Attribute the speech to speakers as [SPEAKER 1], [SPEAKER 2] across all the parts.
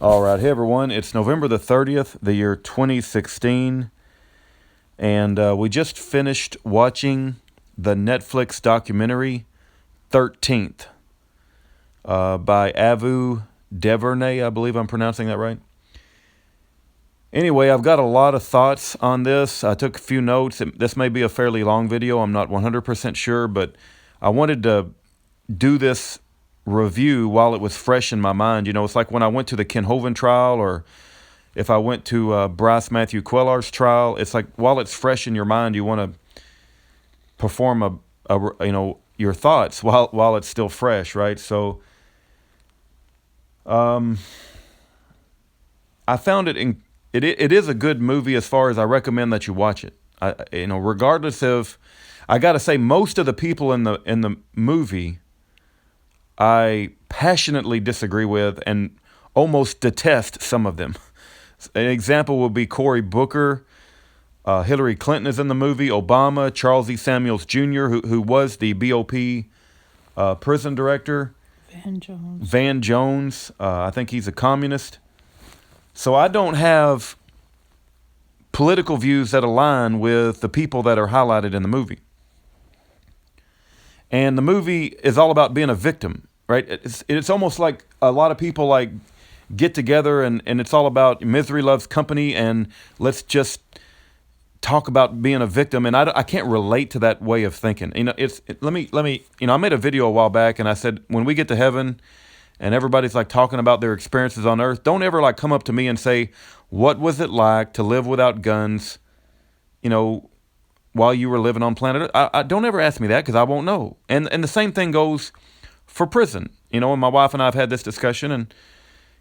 [SPEAKER 1] All right. Hey, everyone. It's November the 30th, the year 2016. And we just finished watching the Netflix documentary 13th by Avu Devernay. I believe I'm pronouncing that right. Anyway, I've got a lot of thoughts on this. I took a few notes. This may be a fairly long video. I'm not 100% sure, but I wanted to do this review while it was fresh in my mind. You know, it's like when I went to the Ken Hovind trial, or if I went to Bryce Matthew Quellar's trial. It's like while it's fresh in your mind, you want to perform your thoughts while it's still fresh, right? So I found it is a good movie as far as I recommend that you watch it. Regardless of, I got to say, most of the people in the movie I passionately disagree with and almost detest some of them. An example would be Cory Booker. Hillary Clinton is in the movie. Obama, Charles E. Samuels Jr., who was the BOP prison director. Van Jones. I think he's a communist. So I don't have political views that align with the people that are highlighted in the movie. And the movie is all about being a victim, right? It's almost like a lot of people like get together and it's all about misery loves company, and let's just talk about being a victim. And I can't relate to that way of thinking. Let me, I made a video a while back and I said, when we get to heaven and everybody's like talking about their experiences on earth, don't ever like come up to me and say, what was it like to live without guns, while you were living on planet Earth? I don't ever ask me that, because I won't know. And the same thing goes for prison. And my wife and I have had this discussion, and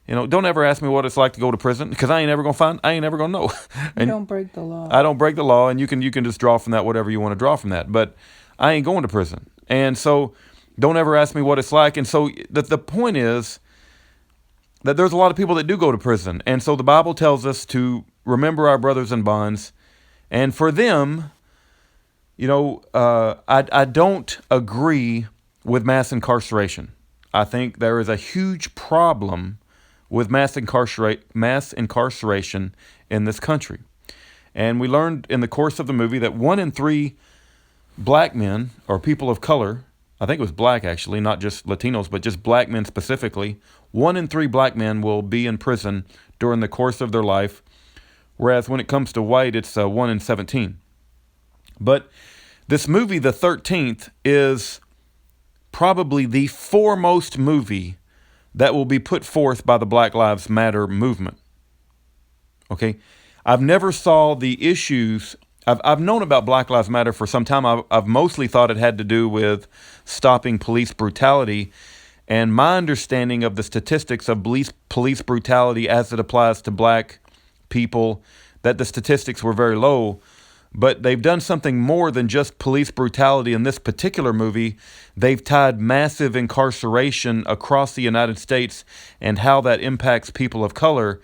[SPEAKER 1] don't ever ask me what it's like to go to prison, because I ain't ever gonna know.
[SPEAKER 2] And you don't break the law.
[SPEAKER 1] I don't break the law, and you can just draw from that whatever you want to draw from that. But I ain't going to prison, and so don't ever ask me what it's like. And so the point is that there's a lot of people that do go to prison, and so the Bible tells us to remember our brothers in bonds, and for them, I don't agree with mass incarceration. I think there is a huge problem with mass incarceration in this country. And we learned in the course of the movie that 1 in 3 black men, or people of color, I think it was black actually, not just Latinos, but just black men specifically, 1 in 3 black men will be in prison during the course of their life, whereas when it comes to white, it's 1 in 17. But this movie, The 13th, is probably the foremost movie that will be put forth by the Black Lives Matter movement. Okay? I've never saw the issues. I've known about Black Lives Matter for some time. I've mostly thought it had to do with stopping police brutality. And my understanding of the statistics of police brutality as it applies to black people, that the statistics were very low. But they've done something more than just police brutality in this particular movie. They've tied massive incarceration across the United States and how that impacts people of color.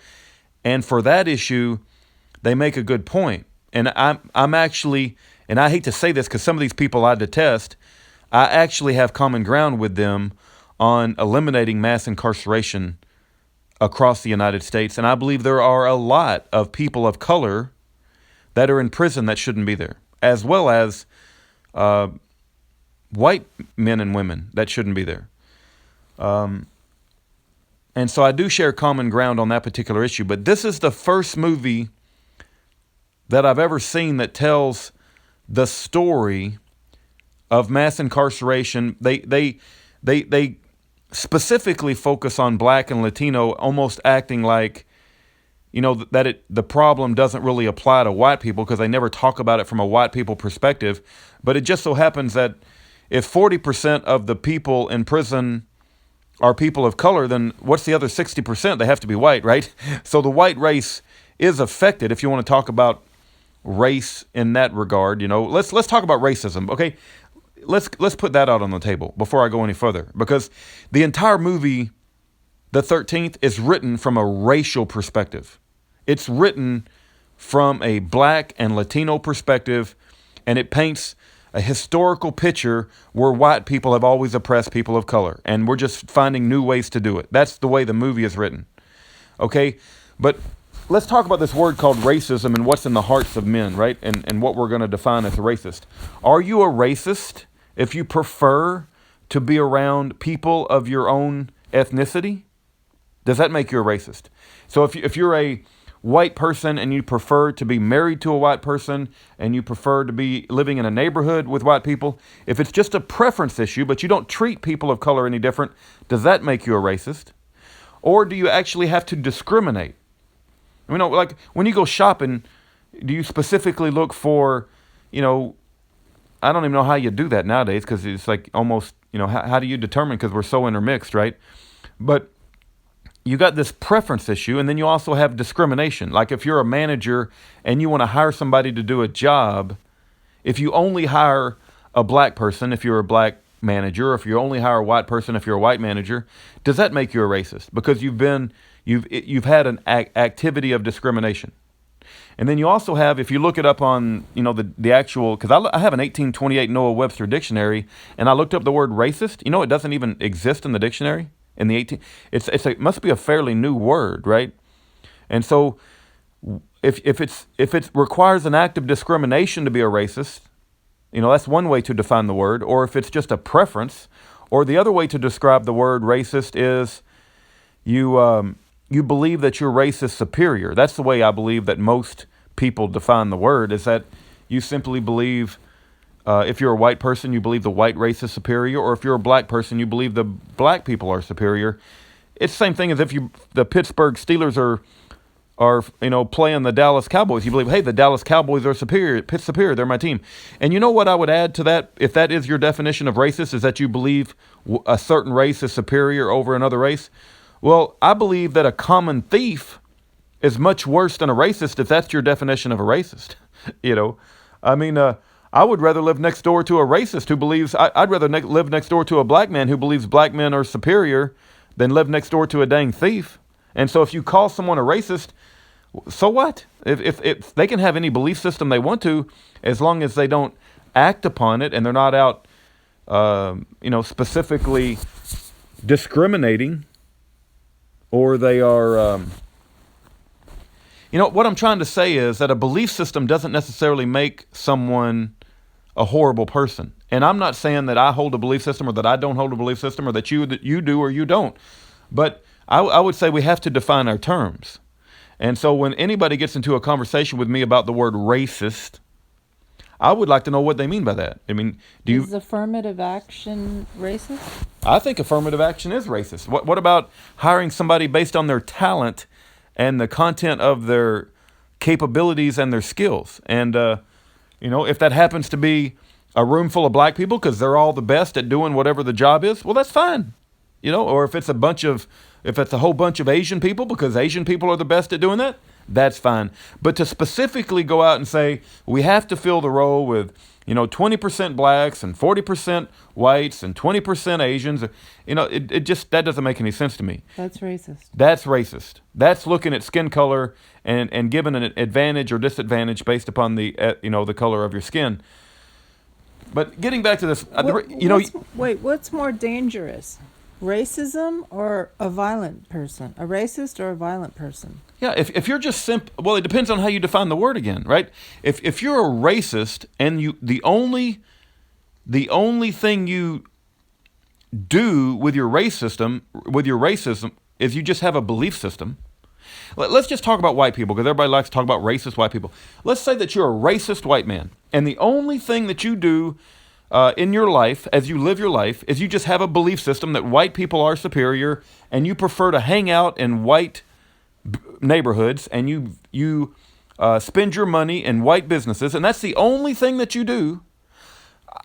[SPEAKER 1] And for that issue, they make a good point. And I'm actually, and I hate to say this because some of these people I detest, I actually have common ground with them on eliminating mass incarceration across the United States. And I believe there are a lot of people of color that are in prison that shouldn't be there, as well as white men and women that shouldn't be there. And so I do share common ground on that particular issue. But this is the first movie that I've ever seen that tells the story of mass incarceration. They specifically focus on black and Latino, almost acting like, that the problem doesn't really apply to white people, because they never talk about it from a white people perspective. But it just so happens that if 40% of the people in prison are people of color, then what's the other 60%? They have to be white, right? So the white race is affected, if you want to talk about race in that regard. Let's talk about racism, okay? Let's put that out on the table before I go any further, because the entire movie, The 13th, is written from a racial perspective. It's written from a black and Latino perspective, and it paints a historical picture where white people have always oppressed people of color, and we're just finding new ways to do it. That's the way the movie is written. Okay, but let's talk about this word called racism and what's in the hearts of men, right? And what we're going to define as a racist. Are you a racist if you prefer to be around people of your own ethnicity? Does that make you a racist? So if you're a white person and you prefer to be married to a white person and you prefer to be living in a neighborhood with white people, if it's just a preference issue, but you don't treat people of color any different, does that make you a racist? Or do you actually have to discriminate? You know, like when you go shopping, do you specifically look for, you know, I don't even know how you do that nowadays because it's like almost, you know, how do you determine, because we're so intermixed, right? But you got this preference issue, and then you also have discrimination. Like if you're a manager and you want to hire somebody to do a job, if you only hire a black person, if you're a black manager, or if you only hire a white person, if you're a white manager, does that make you a racist? Because you've had an activity of discrimination. And then you also have, if you look it up on, you know, the actual, because I have an 1828 Noah Webster dictionary, and I looked up the word racist. You know, it doesn't even exist in the dictionary in the 18. It must be a fairly new word, right? And so, if it requires an act of discrimination to be a racist, you know, that's one way to define the word. Or if it's just a preference, or the other way to describe the word racist is you believe that your race is superior. That's the way I believe that most people define the word, is that you simply believe, if you're a white person, you believe the white race is superior, or if you're a black person, you believe the black people are superior. It's the same thing as if the Pittsburgh Steelers are you know, playing the Dallas Cowboys. You believe, hey, the Dallas Cowboys are superior, they're my team. And you know what I would add to that, if that is your definition of racist, is that you believe a certain race is superior over another race? Well, I believe that a common thief is much worse than a racist if that's your definition of a racist. You know, I mean, I would rather live next door to a racist who believes, I'd rather live next door to a black man who believes black men are superior than live next door to a dang thief. And so if you call someone a racist, so what? If they can have any belief system they want to, as long as they don't act upon it and they're not out, you know, specifically discriminating, or they are, you know, what I'm trying to say is that a belief system doesn't necessarily make someone a horrible person. And I'm not saying that I hold a belief system or that I don't hold a belief system, or that you do or you don't. But I would say we have to define our terms. And so when anybody gets into a conversation with me about the word racist, I would like to know what they mean by that. I mean,
[SPEAKER 2] Is affirmative action racist?
[SPEAKER 1] I think affirmative action is racist. What about hiring somebody based on their talent and the content of their capabilities and their skills? And, you know, if that happens to be a room full of black people because they're all the best at doing whatever the job is, well, that's fine. You know, or if it's a whole bunch of Asian people because Asian people are the best at doing that, that's fine. But to specifically go out and say we have to fill the role with, you know, 20% blacks and 40% whites and 20% Asians, you know, it just, that doesn't make any sense to me.
[SPEAKER 2] That's racist.
[SPEAKER 1] That's racist. That's looking at skin color and giving an advantage or disadvantage based upon the, you know, the color of your skin. But getting back to this,
[SPEAKER 2] what's more dangerous? Racism or a violent person? A racist or a violent person?
[SPEAKER 1] Yeah, if you're just well, it depends on how you define the word again, right? If you're a racist and the only thing you do with your racism is you just have a belief system. Let's just talk about white people, because everybody likes to talk about racist white people. Let's say that you're a racist white man, and the only thing that you do in your life, as you live your life, is you just have a belief system that white people are superior, and you prefer to hang out in white neighborhoods, and you spend your money in white businesses, and that's the only thing that you do.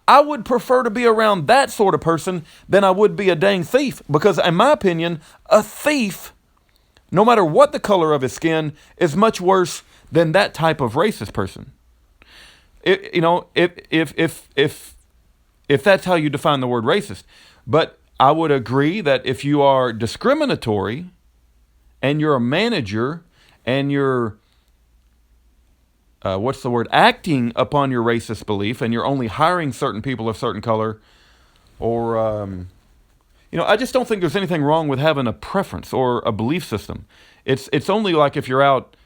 [SPEAKER 1] I would prefer to be around that sort of person than I would be a dang thief, because in my opinion, a thief, no matter what the color of his skin, is much worse than that type of racist person. You know, if that's how you define the word racist. But I would agree that if you are discriminatory and you're a manager and you're, acting upon your racist belief, and you're only hiring certain people of certain color, or, I just don't think there's anything wrong with having a preference or a belief system. It's only like if you're out,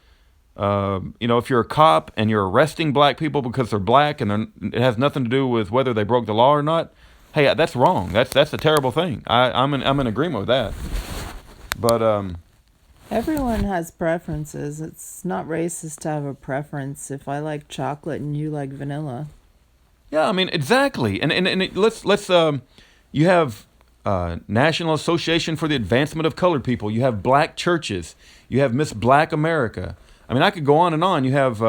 [SPEAKER 1] if you're a cop and you're arresting black people because they're black and it has nothing to do with whether they broke the law or not. Hey, that's wrong. That's a terrible thing. I'm in agreement with that. But
[SPEAKER 2] Everyone has preferences. It's not racist to have a preference. If I like chocolate and you like vanilla.
[SPEAKER 1] yeah, I mean exactly. Let's you have National Association for the Advancement of Colored People. You have black churches. You have Miss Black America. I mean, I could go on and on. You have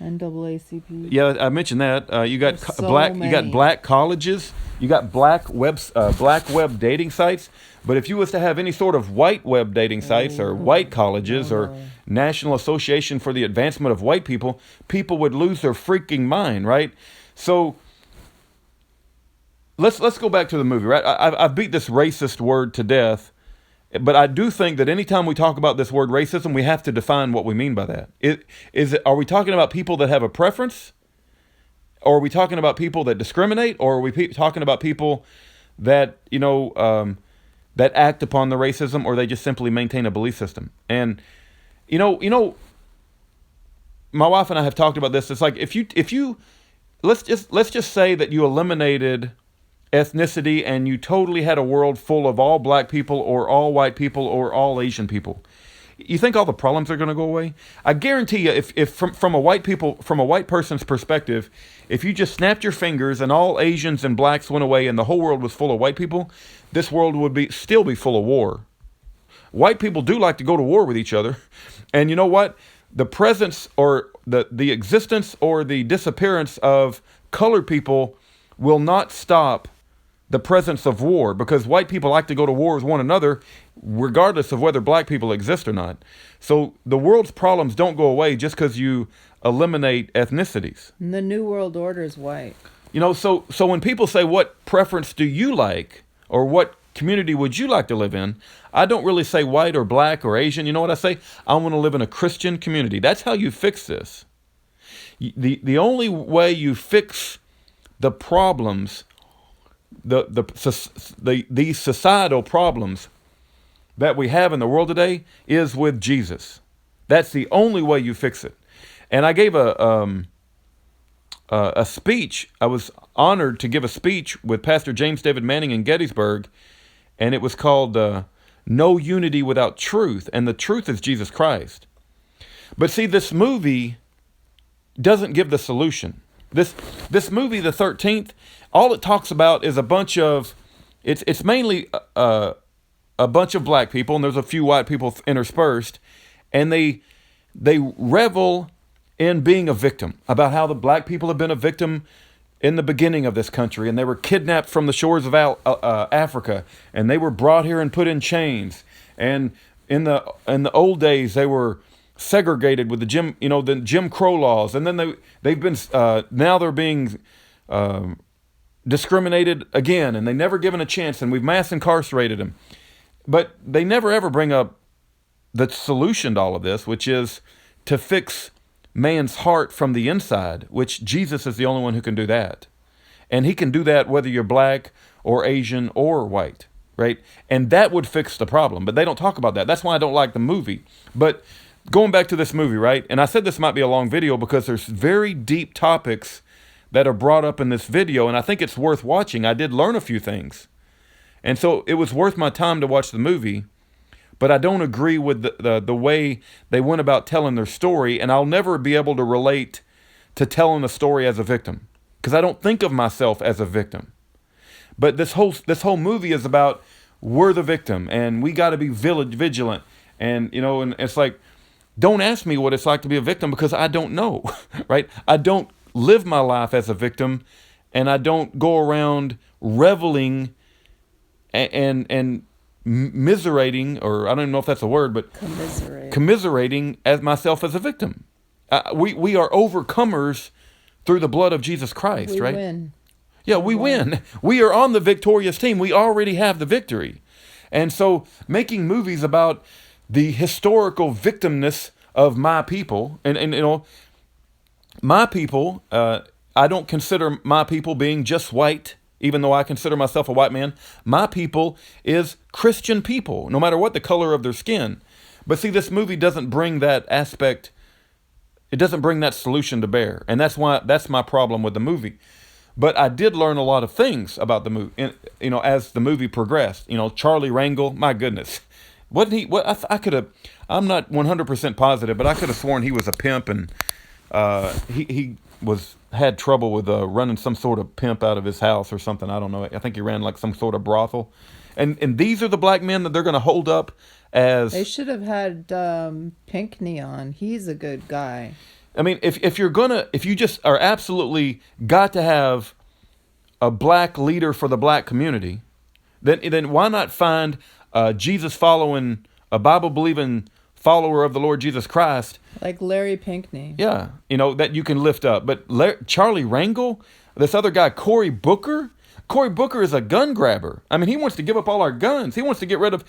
[SPEAKER 2] NAACP.
[SPEAKER 1] yeah, I mentioned that. You got
[SPEAKER 2] There's so
[SPEAKER 1] black. You got
[SPEAKER 2] many.
[SPEAKER 1] black colleges. You got black web dating sites. But if you was to have any sort of white web dating sites or white colleges or National Association for the Advancement of White People, people would lose their freaking mind, right? So let's go back to the movie, right? I've beat this racist word to death. But I do think that anytime we talk about this word racism, we have to define what we mean by that. Are we talking about people that have a preference? Or are we talking about people that discriminate? Or are we talking about people that, that act upon the racism, or they just simply maintain a belief system? And, my wife and I have talked about this. It's like if you let's just say that you eliminated ethnicity and you totally had a world full of all black people or all white people or all Asian people. You think all the problems are going to go away? I guarantee you, if from a white person's perspective, if you just snapped your fingers and all Asians and blacks went away and the whole world was full of white people, this world would still be full of war. White people do like to go to war with each other. And you know what? The presence or the existence or the disappearance of colored people will not stop the presence of war, because white people like to go to war with one another regardless of whether black people exist or not. So the world's problems don't go away just because you eliminate ethnicities.
[SPEAKER 2] And the New World Order is white.
[SPEAKER 1] So when people say, what preference do you like, or what community would you like to live in, I don't really say white or black or Asian. You know what I say? I want to live in a Christian community. That's how you fix this. The only way you fix the problems, these societal problems that we have in the world today, is with Jesus. That's the only way you fix it. And I gave a speech. I was honored to give a speech with Pastor James David Manning in Gettysburg, and it was called No Unity Without Truth, and the truth is Jesus Christ. But see, this movie doesn't give the solution. This movie, The 13th, all it talks about is a bunch of, it's mainly a bunch of black people, and there's a few white people interspersed, and they revel in being a victim, about how the black people have been a victim in the beginning of this country, and they were kidnapped from the shores of Africa, and they were brought here and put in chains, and in the old days they were segregated with the Jim Crow laws, and then they've been now they're being discriminated again, and they never given a chance, and we've mass incarcerated them. But they never ever bring up the solution to all of this, which is to fix man's heart from the inside, which Jesus is the only one who can do that. And he can do that whether you're black or Asian or white, right? And that would fix the problem, but they don't talk about that. That's why I don't like the movie. But going back to this movie, right? And I said this might be a long video because there's very deep topics that are brought up in this video, and I think it's worth watching. I did learn a few things. And so it was worth my time to watch the movie, but I don't agree with the way they went about telling their story, and I'll never be able to relate to telling the story as a victim, because I don't think of myself as a victim. But this whole movie is about we're the victim, and we got to be vigilant, and and it's like, don't ask me what it's like to be a victim, because I don't know, right? I don't live my life as a victim, and I don't go around reveling and miserating, or I don't even know if that's a word, but commiserating as myself as a victim. We are overcomers through the blood of Jesus Christ, right?
[SPEAKER 2] Win.
[SPEAKER 1] Yeah, we win. We are on the victorious team. We already have the victory. And so making movies about the historical victimness of my people, and my people, I don't consider my people being just white even though I consider myself a white man. My people is Christian people, no matter what the color of their skin. But see, this movie doesn't bring that aspect. It doesn't bring that solution to bear. And that's my problem with the movie. But I did learn a lot of things about the movie, as the movie progressed. Charlie Rangel, my goodness. Wasn't he, I could have, I'm not 100% positive, but I could have sworn he was a pimp, and he had trouble with running some sort of pimp out of his house or something. I don't know. I think he ran like some sort of brothel. And these are the black men that they're going to hold up as...
[SPEAKER 2] They should have had Pinkney on. He's a good guy.
[SPEAKER 1] I mean, if you just are absolutely got to have a black leader for the black community, then why not find a Jesus following, a Bible believing follower of the Lord Jesus Christ,
[SPEAKER 2] like Larry Pinkney?
[SPEAKER 1] Yeah, that you can lift up. But Charlie Rangel, this other guy, Cory Booker is a gun grabber. I mean, he wants to give up all our guns. He wants to get rid of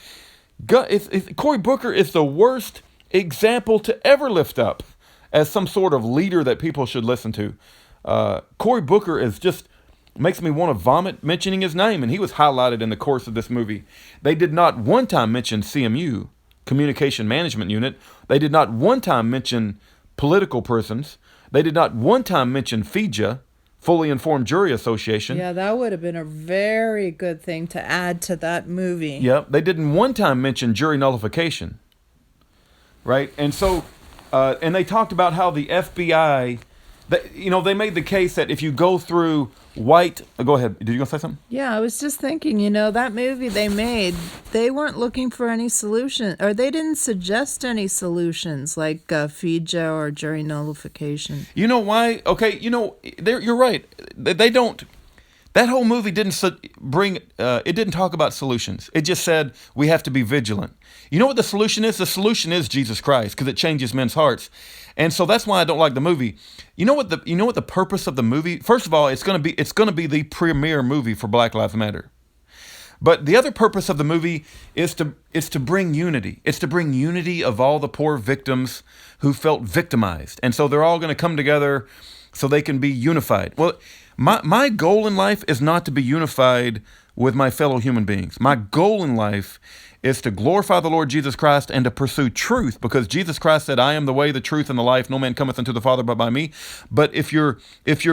[SPEAKER 1] guns. Cory Booker is the worst example to ever lift up as some sort of leader that people should listen to. Cory Booker makes me want to vomit mentioning his name, and he was highlighted in the course of this movie. They did not one time mention CMU, Communication Management Unit. They did not one time mention political persons. They did not one time mention FIJA, Fully Informed Jury Association.
[SPEAKER 2] Yeah, that would have been a very good thing to add to that movie.
[SPEAKER 1] Yep, they didn't one time mention jury nullification, right? And so, and they talked about how the FBI, they made the case that if you go through white... Go ahead. Did you going to say something?
[SPEAKER 2] Yeah, I was just thinking, that movie they made, they weren't looking for any solution, or they didn't suggest any solutions like FIJA or jury nullification.
[SPEAKER 1] You know why? Okay, you're right. They don't... That whole movie didn't it didn't talk about solutions. It just said we have to be vigilant. You know what the solution is? The solution is Jesus Christ, because it changes men's hearts. And so that's why I don't like the movie. You know what the purpose of the movie? First of all, it's going to be the premier movie for Black Lives Matter. But the other purpose of the movie is to bring unity. It's to bring unity of all the poor victims who felt victimized. And so they're all going to come together so they can be unified. Well, my goal in life is not to be unified with my fellow human beings. My goal in life is to glorify the Lord Jesus Christ and to pursue truth, because Jesus Christ said, I am the way, the truth, and the life. No man cometh unto the Father but by me. But if your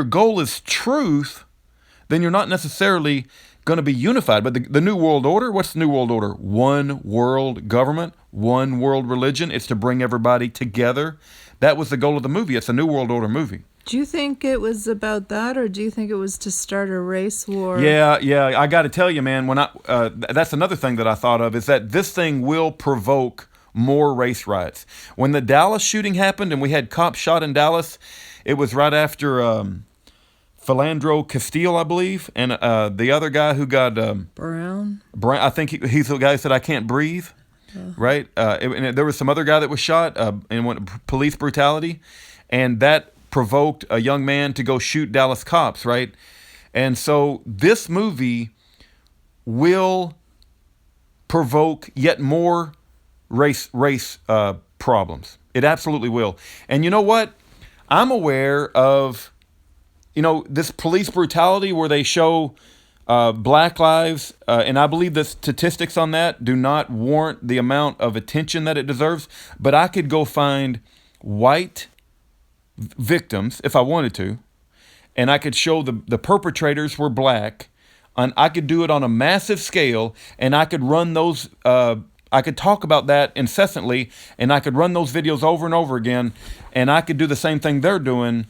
[SPEAKER 1] goal is truth, then you're not necessarily going to be unified. But the New World Order, what's the New World Order? One world government, one world religion. It's to bring everybody together. That was the goal of the movie. It's a New World Order movie.
[SPEAKER 2] Do you think it was about that, or do you think it was to start a race war?
[SPEAKER 1] Yeah. I got to tell you, man, that's another thing that I thought of, is that this thing will provoke more race riots. When the Dallas shooting happened and we had cops shot in Dallas, it was right after Philandro Castile, I believe, and the other guy who got...
[SPEAKER 2] Brown?
[SPEAKER 1] I think he's the guy who said, I can't breathe, right? And there was some other guy that was shot in police brutality, and that provoked a young man to go shoot Dallas cops, right? And so this movie will provoke yet more race problems. It absolutely will. And you know what? I'm aware of, this police brutality where they show black lives, and I believe the statistics on that do not warrant the amount of attention that it deserves, but I could go find white victims if I wanted to, and I could show the perpetrators were black, and I could do it on a massive scale, and I could run those I could talk about that incessantly, and I could run those videos over and over again, and I could do the same thing they're doing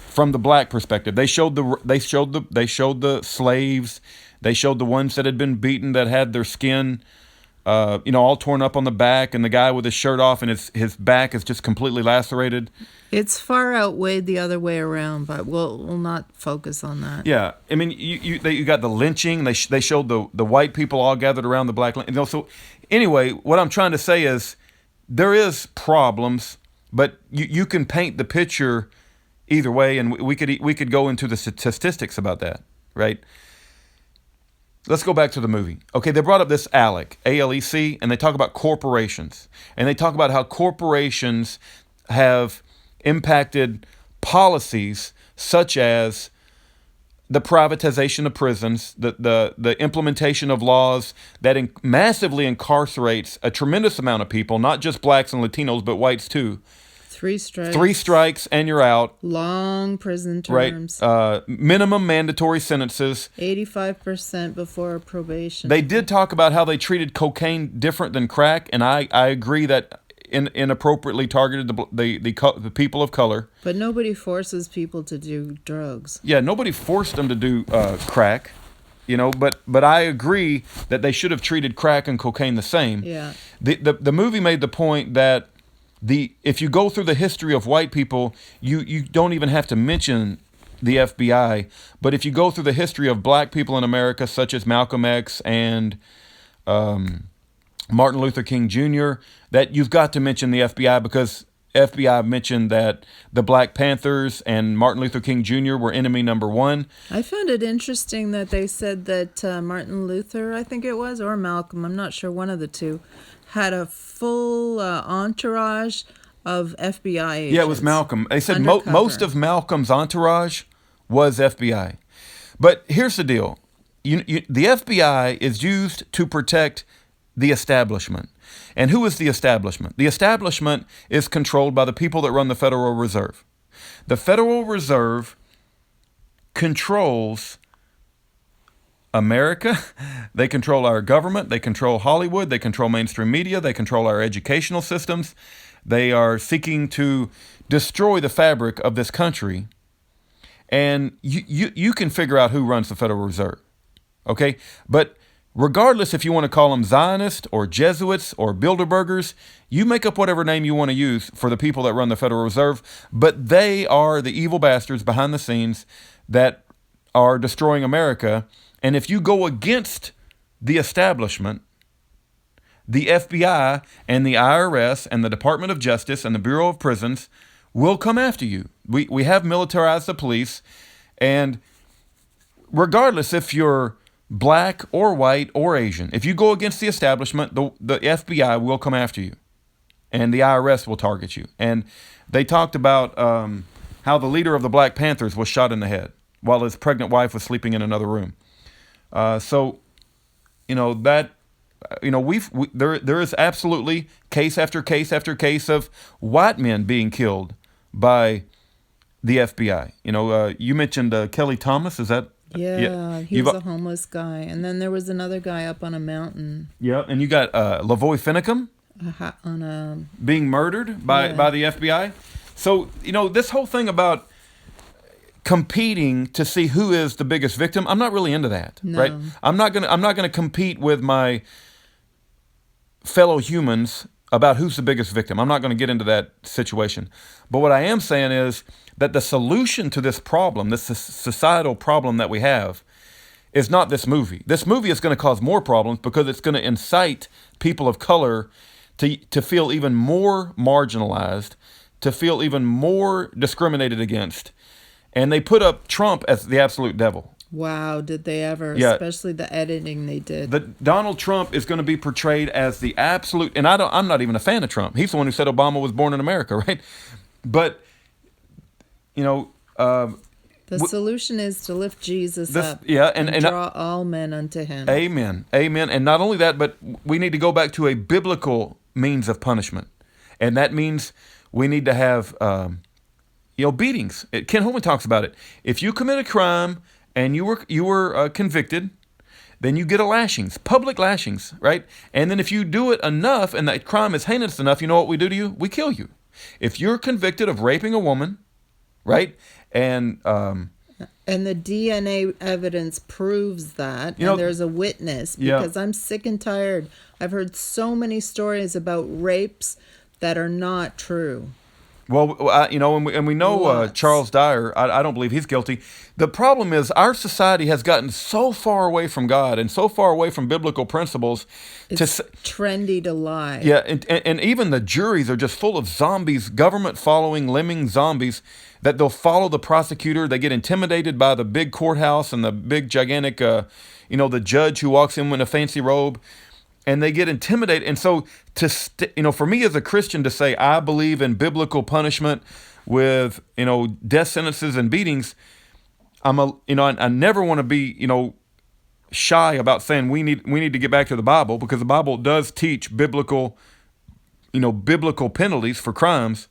[SPEAKER 1] from the black perspective. They showed the slaves, they showed the ones that had been beaten, that had their skin all torn up on the back, and the guy with his shirt off and his back is just completely lacerated.
[SPEAKER 2] It's far outweighed the other way around, but we'll not focus on that.
[SPEAKER 1] Yeah, I mean, you got the lynching. They showed the white people all gathered around the black. So anyway, what I'm trying to say is there is problems, but you can paint the picture either way, and we could go into the statistics about that, right? Let's go back to the movie. Okay, they brought up this ALEC, A-L-E-C, and they talk about corporations. And they talk about how corporations have impacted policies such as the privatization of prisons, the implementation of laws that massively incarcerates a tremendous amount of people, not just blacks and Latinos, but whites too.
[SPEAKER 2] 3 strikes.
[SPEAKER 1] 3 strikes and you're out.
[SPEAKER 2] Long prison
[SPEAKER 1] Right.
[SPEAKER 2] terms.
[SPEAKER 1] Minimum mandatory sentences.
[SPEAKER 2] 85% before probation.
[SPEAKER 1] They did talk about how they treated cocaine different than crack, and I agree that inappropriately targeted the people of color.
[SPEAKER 2] But nobody forces people to do drugs.
[SPEAKER 1] Yeah, nobody forced them to do crack, but I agree that they should have treated crack and cocaine the same.
[SPEAKER 2] Yeah.
[SPEAKER 1] The movie made the point that if you go through the history of white people, you don't even have to mention the FBI, but if you go through the history of black people in America, such as Malcolm X and Martin Luther King Jr., that you've got to mention the FBI, because FBI mentioned that the Black Panthers and Martin Luther King Jr. were enemy number 1.
[SPEAKER 2] I found it interesting that they said that Martin Luther, I think it was, or Malcolm, I'm not sure, one of the two, had a full entourage of FBI agents.
[SPEAKER 1] Yeah, it was Malcolm. They said
[SPEAKER 2] Undercover.
[SPEAKER 1] most of Malcolm's entourage was FBI. But here's the deal. The FBI is used to protect the establishment. And who is the establishment? The establishment is controlled by the people that run the Federal Reserve. The Federal Reserve controls America. They control our government. They control Hollywood. They control mainstream media. They control our educational systems. They are seeking to destroy the fabric of this country. And you can figure out who runs the Federal Reserve. Okay? But regardless if you want to call them Zionists or Jesuits or Bilderbergers, you make up whatever name you want to use for the people that run the Federal Reserve, but they are the evil bastards behind the scenes that are destroying America. And if you go against the establishment, the FBI and the IRS and the Department of Justice and the Bureau of Prisons will come after you. We have militarized the police, and regardless if you're black or white or Asian, if you go against the establishment, the FBI will come after you, and the IRS will target you. And they talked about how the leader of the Black Panthers was shot in the head while his pregnant wife was sleeping in another room. There is absolutely case after case after case of white men being killed by the FBI. You mentioned Kelly Thomas. Is that?
[SPEAKER 2] Yeah, he was a homeless guy. And then there was another guy up on a mountain.
[SPEAKER 1] Yeah, and you got Lavoy Finicum being murdered by the FBI. So, this whole thing about competing to see who is the biggest victim, I'm not really into that,
[SPEAKER 2] No.
[SPEAKER 1] right? I'm not gonna compete with my fellow humans about who's the biggest victim. I'm not going to get into that situation. But what I am saying is that the solution to this problem, this societal problem that we have, is not this movie. This movie is going to cause more problems because it's going to incite people of color to feel even more marginalized, to feel even more discriminated against. And they put up Trump as the absolute devil.
[SPEAKER 2] Wow, did they ever?
[SPEAKER 1] Yeah.
[SPEAKER 2] Especially the editing they did.
[SPEAKER 1] Donald Trump is going to be portrayed as the absolute, and I'm not even a fan of Trump. He's the one who said Obama was born in America, right? But,
[SPEAKER 2] the solution is to lift Jesus up and draw all men unto him.
[SPEAKER 1] Amen. Amen. And not only that, but we need to go back to a biblical means of punishment. And that means we need to have, beatings. Ken Holman talks about it. If you commit a crime and you were convicted, then you get a lashings, public lashings, right? And then if you do it enough and that crime is heinous enough, you know what we do to you? We kill you. If you're convicted of raping a woman, right? And the
[SPEAKER 2] DNA evidence proves that, and there's a witness, because I'm sick and tired. I've heard so many stories about rapes that are not true.
[SPEAKER 1] Well, and we know Charles Dyer. I don't believe he's guilty. The problem is our society has gotten so far away from God and so far away from biblical principles.
[SPEAKER 2] It's trendy to lie.
[SPEAKER 1] Yeah, and even the juries are just full of zombies, government-following lemming zombies, that they'll follow the prosecutor. They get intimidated by the big courthouse and the big, gigantic, the judge who walks in with a fancy robe. And they get intimidated. And so, for me as a Christian to say, I believe in biblical punishment with, death sentences and beatings, I never want to be, shy about saying we need to get back to the Bible, because the Bible does teach biblical penalties for crimes,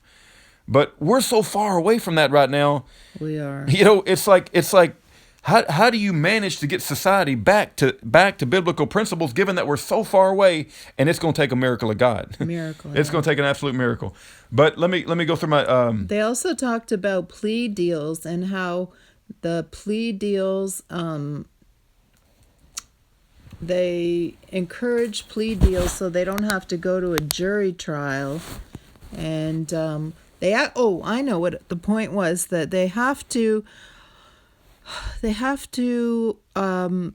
[SPEAKER 1] but we're so far away from that right now.
[SPEAKER 2] We are.
[SPEAKER 1] It's like how do you manage to get society back to biblical principles, given that we're so far away? And it's going to take a miracle of God.
[SPEAKER 2] Miracle.
[SPEAKER 1] It's going to take an absolute miracle. But let me go through my.
[SPEAKER 2] They also talked about plea deals and how the plea deals. They encourage plea deals so they don't have to go to a jury trial, and I know what the point was, that they have to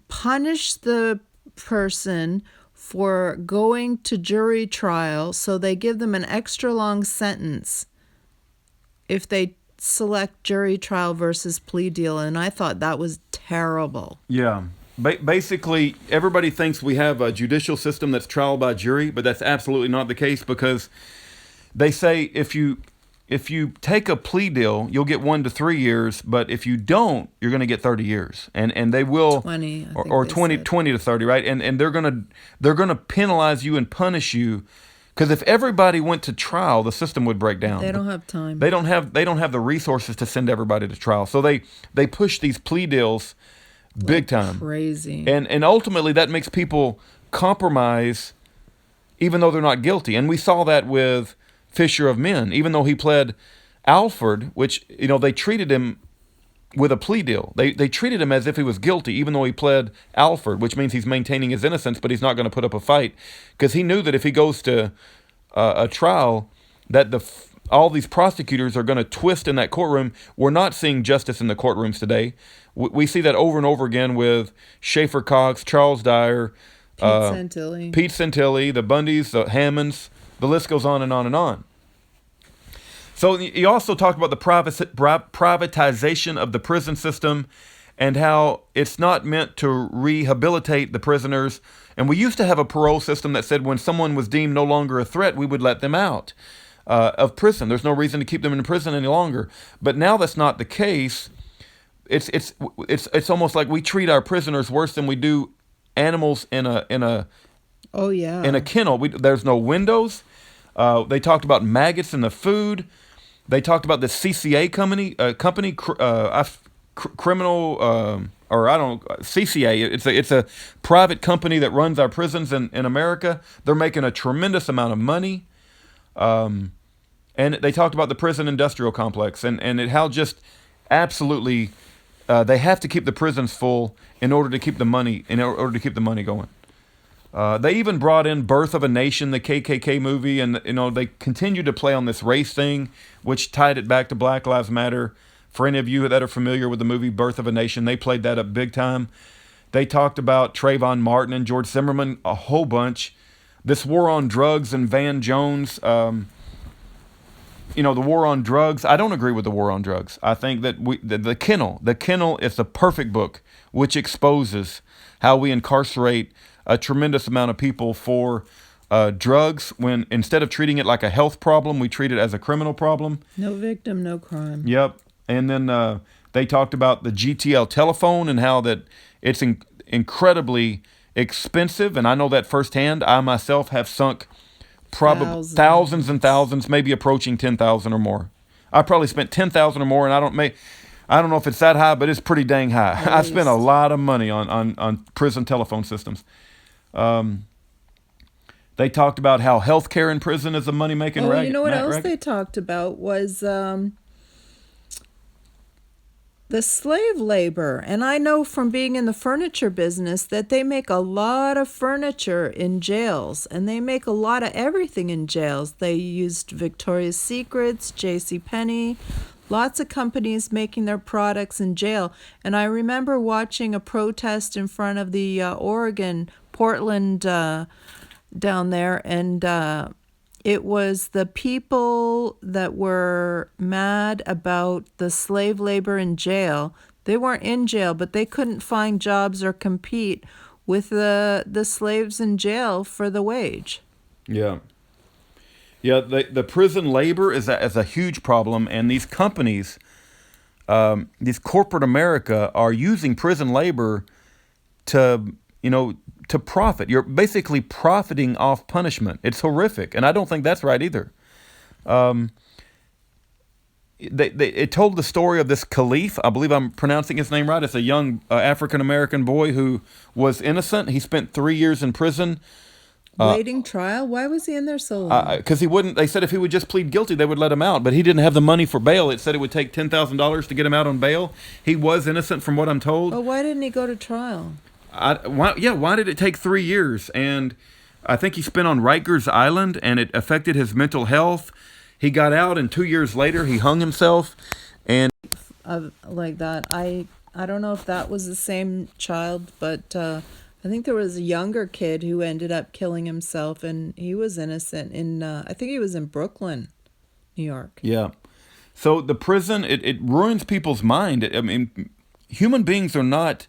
[SPEAKER 2] punish the person for going to jury trial, so they give them an extra long sentence if they select jury trial versus plea deal. And I thought that was terrible.
[SPEAKER 1] Yeah. Basically, everybody thinks we have a judicial system that's trial by jury, but that's absolutely not the case, because they say if you take a plea deal, you'll get 1 to 3 years, but if you don't, you're going to get 30 years, and they will
[SPEAKER 2] 20
[SPEAKER 1] or 20 to 30, right? And they're gonna penalize you and punish you, because if everybody went to trial, the system would break down.
[SPEAKER 2] They don't have time.
[SPEAKER 1] They don't have the resources to send everybody to trial, so they push these plea deals big time.
[SPEAKER 2] Crazy.
[SPEAKER 1] And ultimately that makes people compromise even though they're not guilty. And we saw that with Fisher of Men. Even though he pled Alford, which, they treated him with a plea deal. They treated him as if he was guilty, even though he pled Alford, which means he's maintaining his innocence, but he's not going to put up a fight, because he knew that if he goes to a trial, that all these prosecutors are going to twist in that courtroom. We're not seeing justice in the courtrooms today. We see that over and over again with Schaefer Cox, Charles Dyer,
[SPEAKER 2] Pete
[SPEAKER 1] Santilli, the Bundys, the Hammonds. The list goes on and on and on. So you also talked about the privatization of the prison system, and how it's not meant to rehabilitate the prisoners. And we used to have a parole system that said when someone was deemed no longer a threat, we would let them out of prison. There's no reason to keep them in prison any longer. But now that's not the case. It's almost like we treat our prisoners worse than we do animals in a kennel. There's no windows. They talked about maggots in the food. They talked about the CCA criminal CCA. It's a private company that runs our prisons in America. They're making a tremendous amount of money. And they talked about the prison industrial complex and how just absolutely they have to keep the prisons full in order to keep the money going. They even brought in Birth of a Nation, the KKK movie, and they continued to play on this race thing, which tied it back to Black Lives Matter. For any of you that are familiar with the movie Birth of a Nation, they played that up big time. They talked about Trayvon Martin and George Zimmerman a whole bunch. This war on drugs and Van Jones, the war on drugs. I don't agree with the war on drugs. I think that the Kennel is the perfect book, which exposes how we incarcerate a tremendous amount of people for drugs, when instead of treating it like a health problem, we treat it as a criminal problem.
[SPEAKER 2] No victim, no crime.
[SPEAKER 1] Yep. And then they talked about the GTL telephone and how that it's incredibly expensive. And I know that firsthand. I myself have sunk probably thousands and thousands, maybe approaching 10,000 or more. I probably spent 10,000 or more, and I don't know if it's that high, but it's pretty dang high. I spent a lot of money on prison telephone systems. They talked about how healthcare in prison is a money-making racket.
[SPEAKER 2] You know what else they talked about was the slave labor. And I know from being in the furniture business that they make a lot of furniture in jails, and they make a lot of everything in jails. They used Victoria's Secrets, JCPenney, lots of companies making their products in jail. And I remember watching a protest in front of the Portland down there, and it was the people that were mad about the slave labor in jail. They weren't in jail, but they couldn't find jobs or compete with the slaves in jail for the wage.
[SPEAKER 1] Yeah. Yeah, the prison labor is a huge problem, and these companies these corporate America are using prison labor to, to profit. You're basically profiting off punishment. It's horrific, and I don't think that's right either. It told the story of this caliph. I believe I'm pronouncing his name right. It's a young African American boy who was innocent. He spent 3 years in prison.
[SPEAKER 2] Waiting trial? Why was he in there so long?
[SPEAKER 1] Because he wouldn't. They said if he would just plead guilty, they would let him out. But he didn't have the money for bail. It said it would take $10,000 to get him out on bail. He was innocent, from what I'm told.
[SPEAKER 2] But why didn't he go to trial?
[SPEAKER 1] Why did it take 3 years? And I think he spent on Rikers Island, and it affected his mental health. He got out, and 2 years later, he hung himself. And
[SPEAKER 2] Like that. I don't know if that was the same child, but I think there was a younger kid who ended up killing himself, and he was innocent. I think he was in Brooklyn, New York.
[SPEAKER 1] yeah. So the prison, it ruins people's mind. I mean, human beings are not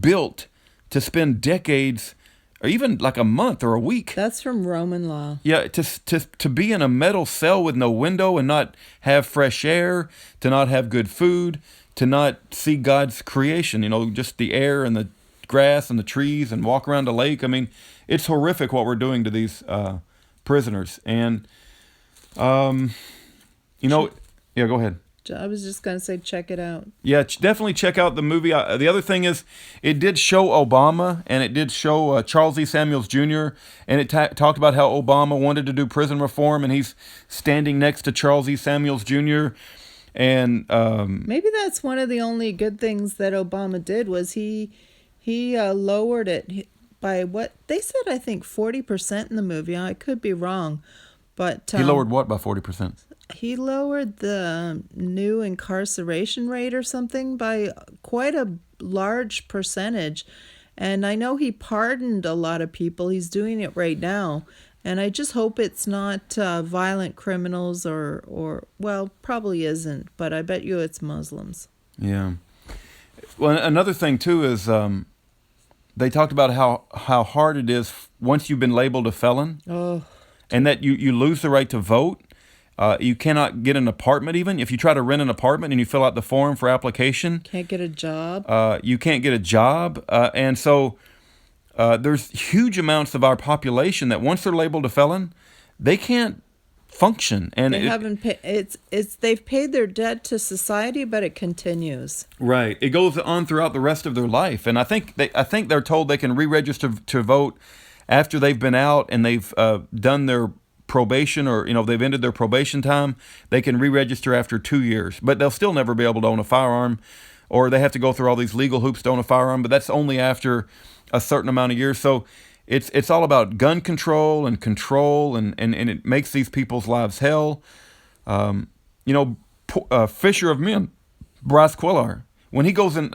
[SPEAKER 1] built to spend decades or even like a month or a week.
[SPEAKER 2] That's from Roman law.
[SPEAKER 1] Yeah, to be in a metal cell with no window and not have fresh air, to not have good food, to not see God's creation, just the air and the grass and the trees, and walk around a lake. I mean, it's horrific what we're doing to these prisoners. And, yeah, go ahead.
[SPEAKER 2] I was just going to say, check it out.
[SPEAKER 1] Yeah, definitely check out the movie. The other thing is, it did show Obama, and it did show Charles E. Samuels Jr., and it talked about how Obama wanted to do prison reform, and he's standing next to Charles E. Samuels Jr., and
[SPEAKER 2] maybe that's one of the only good things that Obama did was he lowered it by what they said, I think 40% in the movie. I could be wrong, but
[SPEAKER 1] he lowered what by 40%?
[SPEAKER 2] He lowered the new incarceration rate or something by quite a large percentage. And I know he pardoned a lot of people. He's doing it right now. And I just hope it's not violent criminals or well, probably isn't, but I bet you it's Muslims.
[SPEAKER 1] Yeah. Well, another thing, too, is they talked about how hard it is once you've been labeled a felon.
[SPEAKER 2] Oh.
[SPEAKER 1] And that you lose the right to vote. You cannot get an apartment even. If you try to rent an apartment and you fill out the form for application.
[SPEAKER 2] Can't get a job.
[SPEAKER 1] You can't get a job. And so there's huge amounts of our population that once they're labeled a felon, they can't function. And
[SPEAKER 2] they haven't paid. They've paid their debt to society, but it continues.
[SPEAKER 1] Right. It goes on throughout the rest of their life. And I think they're told they can re-register to vote after they've been out and they've done their probation, or they've ended their probation time. They can re-register after 2 years, but they'll still never be able to own a firearm, or they have to go through all these legal hoops to own a firearm, but that's only after a certain amount of years. So it's all about gun control, and it makes these people's lives hell. Fisher of Men, Bryce Quillar, when he goes and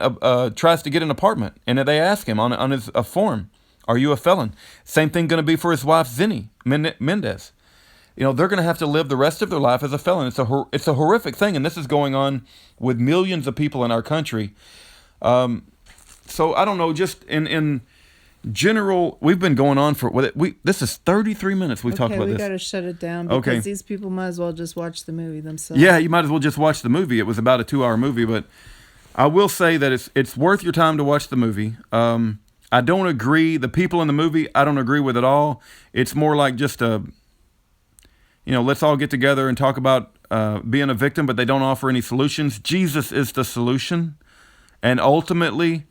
[SPEAKER 1] tries to get an apartment, and they ask him on his form, are you a felon? Same thing going to be for his wife, Zinni Mendez. They're going to have to live the rest of their life as a felon. It's a horrific thing, and this is going on with millions of people in our country. So I don't know, just in general, we've been going on for this is 33 minutes we've talked about this.
[SPEAKER 2] Okay, we got to shut it down because these people might as well just watch the movie themselves.
[SPEAKER 1] Yeah, you might as well just watch the movie. It was about a 2-hour movie, but I will say that it's worth your time to watch the movie. I don't agree. The people in the movie, I don't agree with at all. It's more like just let's all get together and talk about being a victim, but they don't offer any solutions. Jesus is the solution. And ultimately,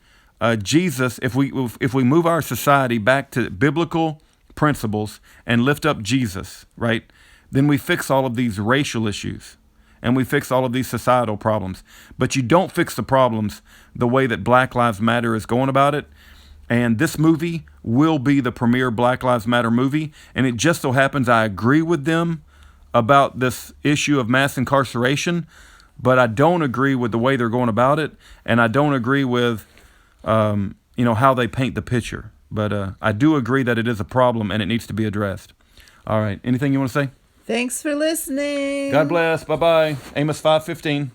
[SPEAKER 1] Jesus, if we move our society back to biblical principles and lift up Jesus, right, then we fix all of these racial issues and we fix all of these societal problems. But you don't fix the problems the way that Black Lives Matter is going about it. And this movie will be the premier Black Lives Matter movie. And it just so happens I agree with them about this issue of mass incarceration, but I don't agree with the way they're going about it. And I don't agree with, how they paint the picture. But I do agree that it is a problem and it needs to be addressed. All right. Anything you want to say?
[SPEAKER 2] Thanks for listening.
[SPEAKER 1] God bless. Bye-bye. Amos 5:15.